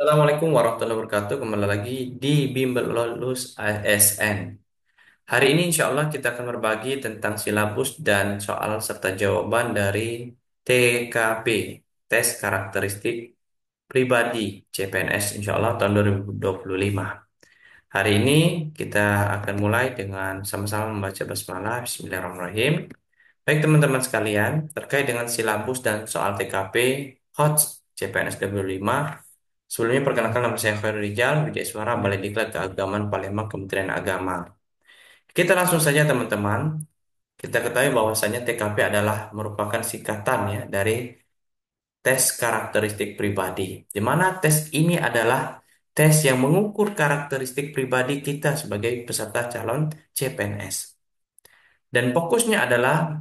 Assalamualaikum warahmatullahi wabarakatuh. Kembali lagi di Bimbel Lulus ASN. Hari ini insya Allah kita akan berbagi tentang silabus dan soal serta jawaban dari TKP, Tes Karakteristik Pribadi CPNS insya Allah tahun 2025. Hari ini kita akan mulai dengan sama-sama membaca basmalah. Bismillahirrahmanirrahim. Baik teman-teman sekalian, terkait dengan silabus dan soal TKP HOTS CPNS 2005. Sebelumnya perkenalkan nama saya Khairul Rijal, Widya Suara, Balai Diklat Keagamaan Palembang, Kementerian Agama. Kita langsung saja teman-teman, kita ketahui bahwasanya TKP adalah merupakan singkatan ya dari tes karakteristik pribadi. Di mana tes ini adalah tes yang mengukur karakteristik pribadi kita sebagai peserta calon CPNS. Dan fokusnya adalah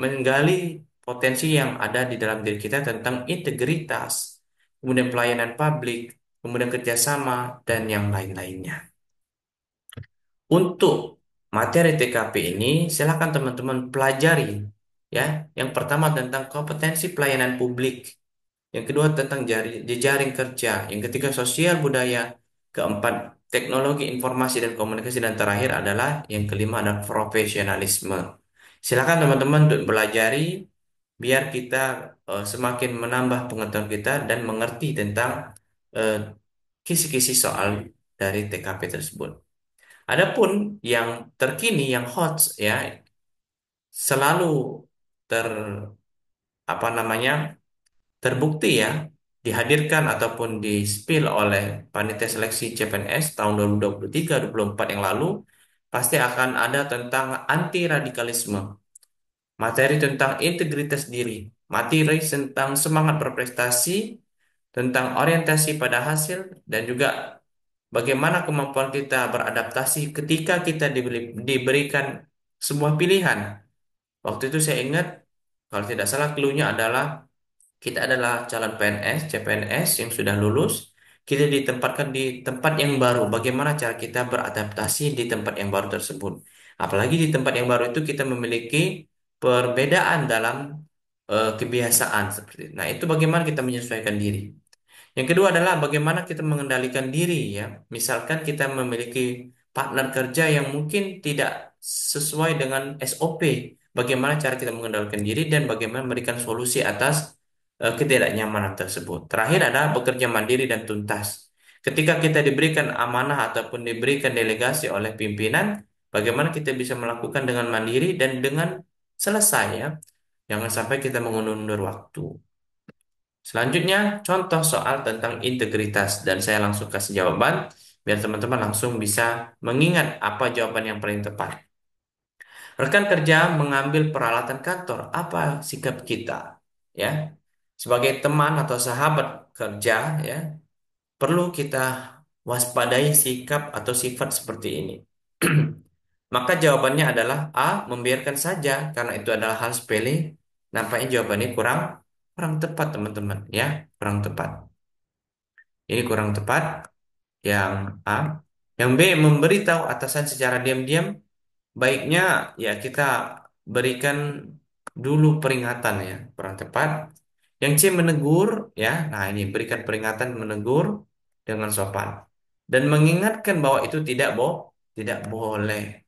menggali potensi yang ada di dalam diri kita tentang integritas, kemudian pelayanan publik, kemudian kerjasama, dan yang lain-lainnya. Untuk materi TKP ini, silakan teman-teman pelajari. Ya, yang pertama tentang kompetensi pelayanan publik, yang kedua tentang jejaring kerja, yang ketiga sosial budaya, keempat teknologi informasi dan komunikasi, dan terakhir adalah yang kelima adalah profesionalisme. Silakan teman-teman untuk belajari biar kita semakin menambah pengetahuan kita dan mengerti tentang eh, kisi-kisi soal dari TKP tersebut. Adapun yang terkini, yang hot ya, selalu ter apa namanya terbukti ya dihadirkan ataupun di-spill oleh panitia seleksi CPNS tahun 2023-2024 yang lalu, pasti akan ada tentang anti radikalisme, materi tentang integritas diri, materi tentang semangat berprestasi, tentang orientasi pada hasil, dan juga bagaimana kemampuan kita beradaptasi ketika kita diberikan sebuah pilihan. Waktu itu saya ingat, kalau tidak salah clue-nya adalah kita adalah calon PNS, CPNS yang sudah lulus. Kita ditempatkan di tempat yang baru. Bagaimana cara kita beradaptasi di tempat yang baru tersebut? Apalagi di tempat yang baru itu kita memiliki perbedaan dalam kebiasaan seperti itu. Nah, itu bagaimana kita menyesuaikan diri. Yang kedua adalah bagaimana kita mengendalikan diri ya. Misalkan kita memiliki partner kerja yang mungkin tidak sesuai dengan SOP. Bagaimana cara kita mengendalikan diri dan bagaimana memberikan solusi atas ketidaknyamanan tersebut. Terakhir adalah bekerja mandiri dan tuntas. Ketika kita diberikan amanah ataupun diberikan delegasi oleh pimpinan, bagaimana kita bisa melakukan dengan mandiri dan dengan selesai ya. Jangan sampai kita mengundur waktu. Selanjutnya, contoh soal tentang integritas. Dan saya langsung kasih jawaban, biar teman-teman langsung bisa mengingat apa jawaban yang paling tepat. Rekan kerja mengambil peralatan kantor. Apa sikap kita? Ya, sebagai teman atau sahabat kerja, ya, perlu kita waspadai sikap atau sifat seperti ini. Maka jawabannya adalah A, membiarkan saja karena itu adalah hal sepele. Nampaknya jawabannya kurang kurang tepat, teman-teman, ya, kurang tepat. Ini kurang tepat. Yang A. Yang B, memberitahu atasan secara diam-diam. Baiknya ya kita berikan dulu peringatan ya, kurang tepat. Yang C, menegur ya. Nah, ini berikan peringatan, menegur dengan sopan dan mengingatkan bahwa itu tidak boleh.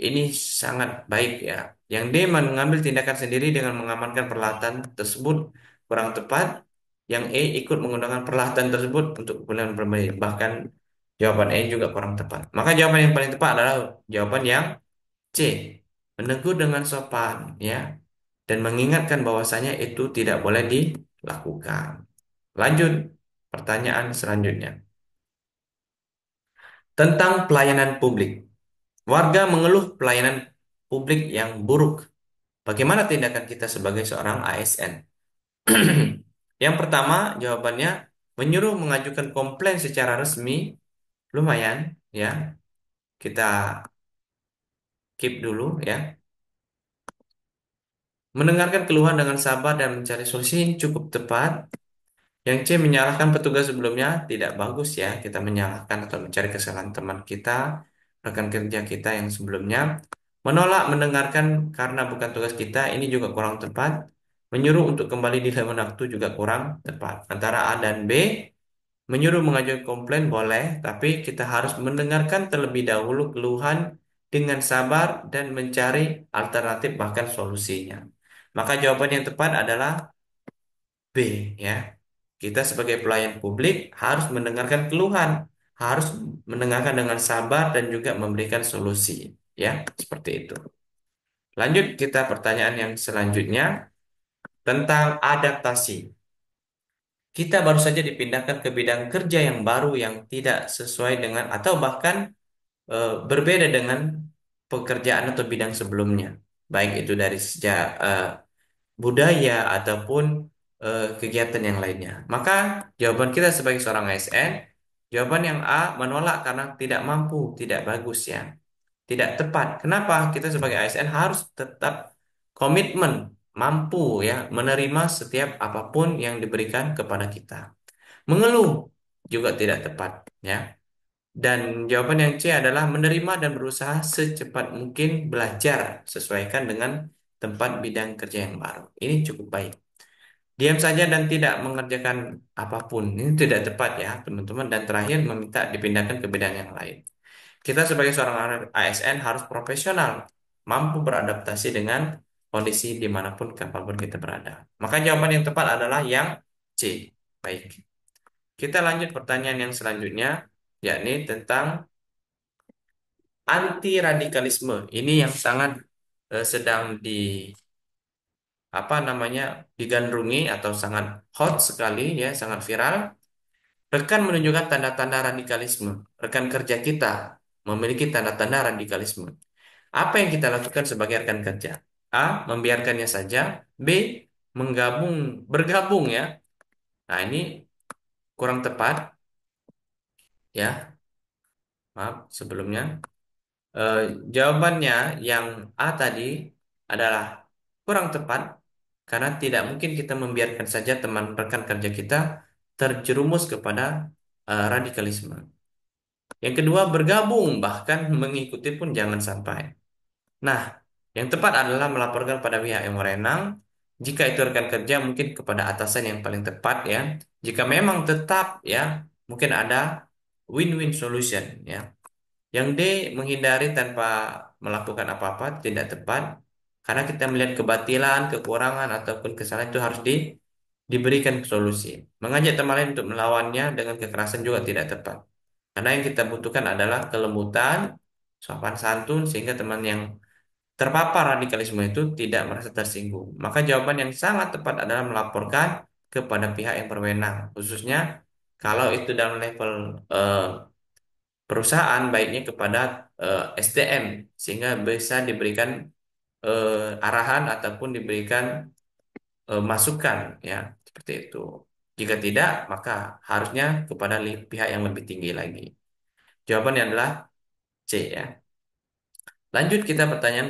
Ini sangat baik ya. Yang D, mengambil tindakan sendiri dengan mengamankan peralatan tersebut, kurang tepat. Yang E, ikut menggunakan peralatan tersebut untuk keperluan pribadi. Bahkan jawaban E juga kurang tepat. Maka jawaban yang paling tepat adalah jawaban yang C, menegur dengan sopan ya dan mengingatkan bahwasanya itu tidak boleh dilakukan. Lanjut pertanyaan selanjutnya. Tentang pelayanan publik. Warga mengeluh pelayanan publik yang buruk. Bagaimana tindakan kita sebagai seorang ASN? Yang pertama, jawabannya menyuruh mengajukan komplain secara resmi. Lumayan, ya. Kita keep dulu, ya. Mendengarkan keluhan dengan sabar dan mencari solusi cukup tepat. Yang C, menyalahkan petugas sebelumnya. Tidak bagus, ya. Kita menyalahkan atau mencari kesalahan teman kita, rekan kerja kita yang sebelumnya. Menolak mendengarkan karena bukan tugas kita. Ini juga kurang tepat. Menyuruh untuk kembali di lain waktu juga kurang tepat. Antara A dan B, Menyuruh mengajukan komplain boleh, tapi kita harus mendengarkan terlebih dahulu keluhan dengan sabar dan mencari alternatif bahkan solusinya. Maka jawaban yang tepat adalah B, ya. Kita sebagai pelayan publik harus mendengarkan keluhan, harus mendengarkan dengan sabar dan juga memberikan solusi, ya, seperti itu. Lanjut kita pertanyaan yang selanjutnya tentang adaptasi. Kita baru saja dipindahkan ke bidang kerja yang baru yang tidak sesuai dengan atau bahkan berbeda dengan pekerjaan atau bidang sebelumnya, baik itu dari sejak budaya ataupun kegiatan yang lainnya. Maka jawaban kita sebagai seorang ASN, jawaban yang A menolak karena tidak mampu, tidak bagus ya, tidak tepat. Kenapa? Kita sebagai ASN harus tetap komitmen, mampu ya menerima setiap apapun yang diberikan kepada kita. Mengeluh juga tidak tepat ya. Dan jawaban yang C adalah menerima dan berusaha secepat mungkin belajar sesuaikan dengan tempat bidang kerja yang baru. Ini cukup baik. Diam saja dan tidak mengerjakan apapun. Ini tidak tepat ya, teman-teman. Dan terakhir meminta dipindahkan ke bidang yang lain. Kita sebagai seorang ASN harus profesional, mampu beradaptasi dengan kondisi dimanapun, kapanpun kita berada. Maka jawaban yang tepat adalah yang C. Baik. Kita lanjut pertanyaan yang selanjutnya, yakni tentang anti radikalisme. Ini yang sangat sedang apa namanya digandrungi atau sangat hot sekali ya, sangat viral. Rekan menunjukkan tanda-tanda radikalisme. Rekan kerja kita memiliki tanda-tanda radikalisme. Apa yang kita lakukan sebagai rekan kerja? A. Membiarkannya saja. B. Bergabung ya. Nah, ini kurang tepat ya. Maaf sebelumnya. Eh, Jawabannya yang A tadi adalah kurang tepat karena tidak mungkin kita membiarkan saja teman rekan kerja kita terjerumus kepada radikalisme. Yang kedua, bergabung bahkan mengikuti pun jangan sampai. Nah, yang tepat adalah melaporkan pada pihak yang berwenang. Jika itu rekan kerja, mungkin kepada atasan yang paling tepat ya. Jika memang tetap ya, mungkin ada win-win solution ya. Yang D, menghindari tanpa melakukan apa-apa tidak tepat karena kita melihat kebatilan, kekurangan ataupun kesalahan itu harus diberikan solusi. Mengajak teman lain untuk melawannya dengan kekerasan juga tidak tepat. Karena yang kita butuhkan adalah kelembutan, sopan santun sehingga teman yang terpapar radikalisme itu tidak merasa tersinggung. Maka jawaban yang sangat tepat adalah melaporkan kepada pihak yang berwenang, khususnya kalau itu dalam level eh, perusahaan baiknya kepada SDM sehingga bisa diberikan arahan ataupun diberikan masukan ya seperti itu. Jika tidak, maka harusnya kepada pihak yang lebih tinggi lagi. Jawabannya adalah C ya. Lanjut kita pertanyaan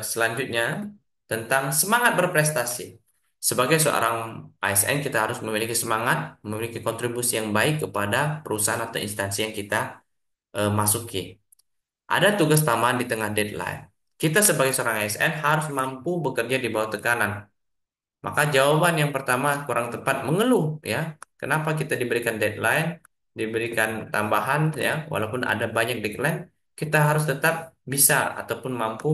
selanjutnya tentang semangat berprestasi. Sebagai seorang ASN kita harus memiliki semangat, memiliki kontribusi yang baik kepada perusahaan atau instansi yang kita masuki. Ada tugas tambahan di tengah deadline. Kita sebagai seorang ASN harus mampu bekerja di bawah tekanan. Maka jawaban yang pertama kurang tepat mengeluh ya. Kenapa kita diberikan deadline, diberikan tambahan ya, walaupun ada banyak deadline, kita harus tetap bisa ataupun mampu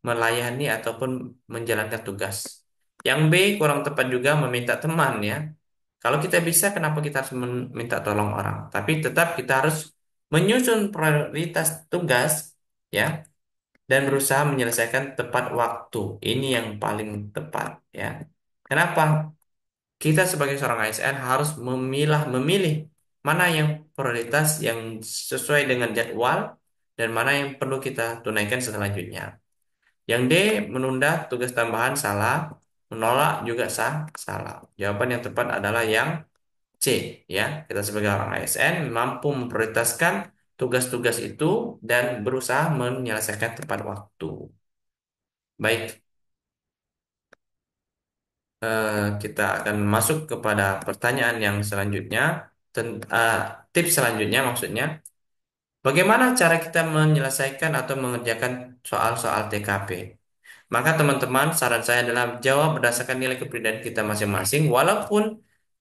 melayani ataupun menjalankan tugas. Yang B kurang tepat juga meminta teman ya. Kalau kita bisa, kenapa kita harus meminta tolong orang? Tapi tetap kita harus menyusun prioritas tugas ya dan berusaha menyelesaikan tepat waktu. Ini yang paling tepat ya. Kenapa? Kita sebagai seorang ASN harus memilih mana yang prioritas yang sesuai dengan jadwal dan mana yang perlu kita tunaikan selanjutnya. Yang D, menunda tugas tambahan salah, menolak juga salah. Jawaban yang tepat adalah yang C, ya. Kita sebagai orang ASN mampu memprioritaskan tugas-tugas itu dan berusaha menyelesaikan tepat waktu. Baik, kita akan masuk kepada pertanyaan yang selanjutnya. Tips selanjutnya maksudnya, bagaimana cara kita menyelesaikan atau mengerjakan soal-soal TKP? Maka teman-teman, saran saya adalah jawab berdasarkan nilai kepribadian kita masing-masing, walaupun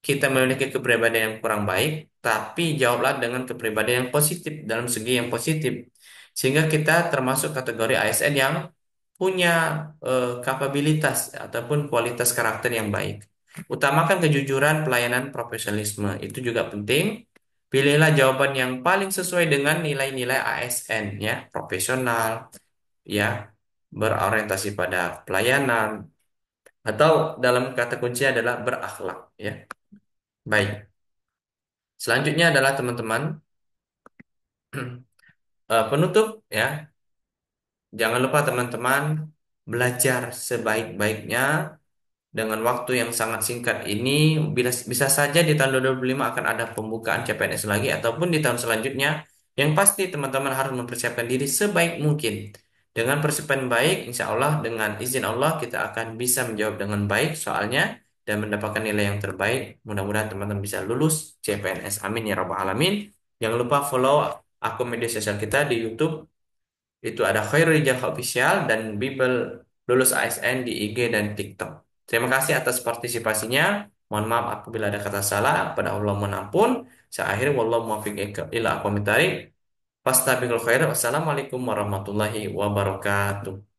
kita memiliki kepribadian yang kurang baik, tapi jawablah dengan kepribadian yang positif dalam segi yang positif. Sehingga kita termasuk kategori ASN yang punya kapabilitas ataupun kualitas karakter yang baik. Utamakan kejujuran, pelayanan, profesionalisme. Itu juga penting. Pilihlah jawaban yang paling sesuai dengan nilai-nilai ASN ya, profesional, ya, berorientasi pada pelayanan atau dalam kata kunci adalah berakhlak ya. Baik. Selanjutnya adalah teman-teman penutup ya. Jangan lupa teman-teman belajar sebaik-baiknya dengan waktu yang sangat singkat ini. Bisa saja di tahun 2025 akan ada pembukaan CPNS lagi ataupun di tahun selanjutnya. Yang pasti teman-teman harus mempersiapkan diri sebaik mungkin. Dengan persiapan baik, insya Allah dengan izin Allah kita akan bisa menjawab dengan baik soalnya dan mendapatkan nilai yang terbaik. Mudah-mudahan teman-teman bisa lulus CPNS. Amin ya rabbal alamin. Jangan lupa follow akun media sosial kita di YouTube. Itu ada Khairul Rijal Official dan Bible Lulus ASN di IG dan TikTok. Terima kasih atas partisipasinya. Mohon maaf apabila ada kata salah. Pada Allah mohon ampun. Saya akhiri wallahu muwaffiq ila aqwamit thoriq. Fastabiqul khair. Wassalamualaikum warahmatullahi wabarakatuh.